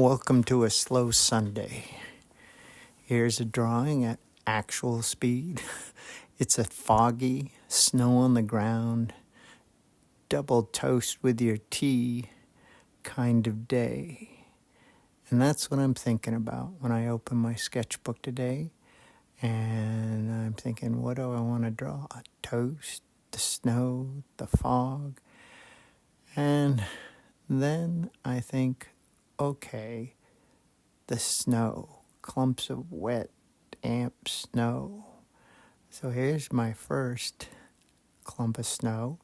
Welcome to a slow Sunday. Here's a drawing at actual speed. It's a foggy, snow on the ground, double toast with your tea kind of day. And that's what I'm thinking about when I open my sketchbook today. And I'm thinking, what do I want to draw? A toast, the snow, the fog. And then I think, okay, the snow, clumps of wet, damp snow. So here's my first clump of snow,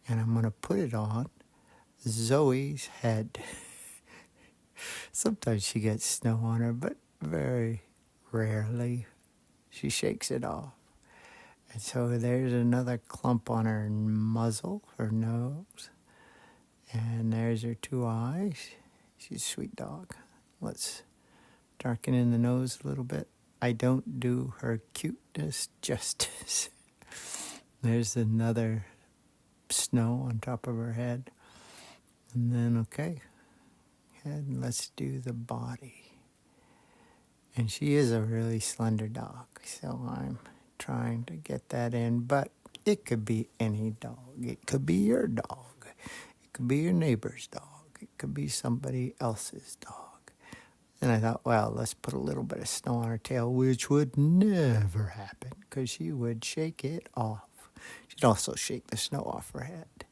and I'm going to put it on Zoe's head. Sometimes she gets snow on her, but very rarely. She shakes it off. And so there's another clump on her muzzle, her nose. And there's her two eyes. She's a sweet dog. Let's darken in the nose a little bit. I don't do her cuteness justice. There's another snow on top of her head. And then, okay, head, let's do the body. And she is a really slender dog, so I'm trying to get that in. But it could be any dog. It could be your dog. It could be your neighbor's dog. It could be somebody else's dog. And I thought, well, let's put a little bit of snow on her tail, which would never happen because she would shake it off. She'd also shake the snow off her head.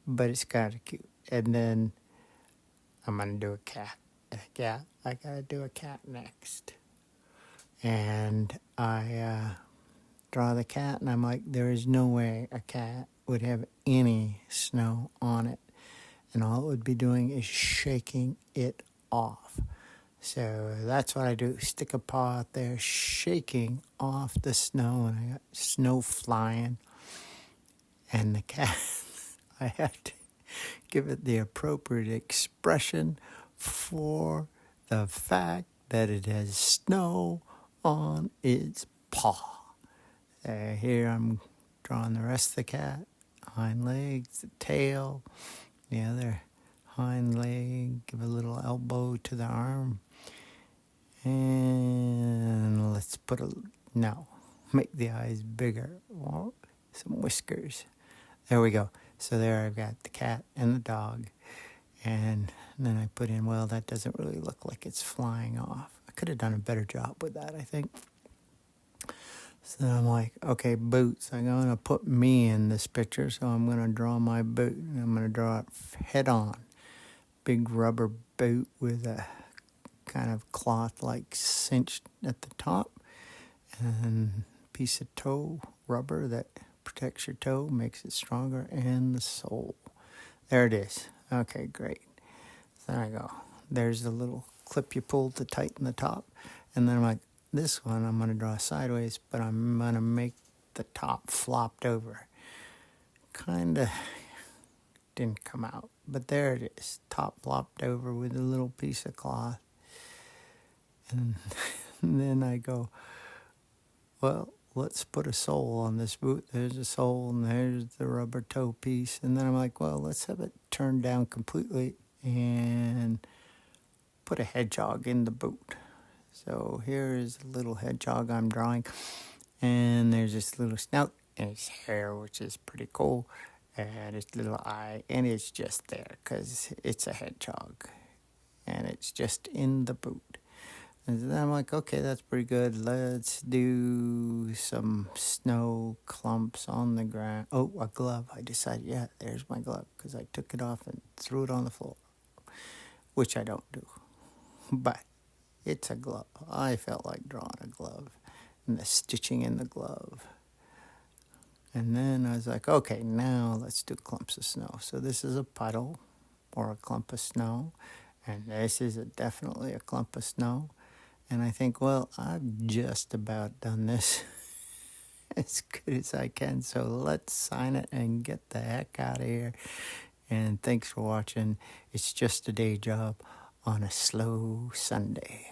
But it's kind of cute. And then I'm going to do a cat. Yeah, I got to do a cat next. And I draw the cat, and I'm like, there is no way a cat would have any snow on it. And all it would be doing is shaking it off. So that's what I do. Stick a paw out there, shaking off the snow, and I got snow flying. And the cat, I have to give it the appropriate expression for the fact that it has snow on its paw. Here I'm drawing the rest of the cat. Hind legs, the tail, the other hind leg, give a little elbow to the arm. And let's make the eyes bigger. Well, some whiskers. There we go. So there I've got the cat and the dog. And then I put in, well, that doesn't really look like it's flying off. I could have done a better job with that, I think. So then I'm like, okay, boots. I'm going to put me in this picture, so I'm going to draw my boot. And I'm going to draw it head on. Big rubber boot with a kind of cloth-like cinched at the top. And piece of toe rubber that protects your toe, makes it stronger, and the sole. There it is. Okay, great. So there I go. There's the little clip you pull to tighten the top. And then I'm like, this one I'm going to draw sideways, but I'm going to make the top flopped over. Kind of didn't come out, but there it is. Top flopped over with a little piece of cloth. And then I go, well, let's put a sole on this boot. There's a sole, and there's the rubber toe piece. And then I'm like, well, let's have it turned down completely and put a hedgehog in the boot. So here is a little hedgehog I'm drawing. And there's this little snout and his hair, which is pretty cool. And his little eye. And it's just there because it's a hedgehog. And it's just in the boot. And then I'm like, okay, that's pretty good. Let's do some snow clumps on the ground. Oh, a glove. I decided, yeah, there's my glove, because I took it off and threw it on the floor, which I don't do. But it's a glove. I felt like drawing a glove and the stitching in the glove. And then I was like, okay, now let's do clumps of snow. So this is a puddle or a clump of snow, and this is definitely a clump of snow. And I think, well, I've just about done this as good as I can. So let's sign it and get the heck out of here. And thanks for watching. It's just a day job on a slow Sunday.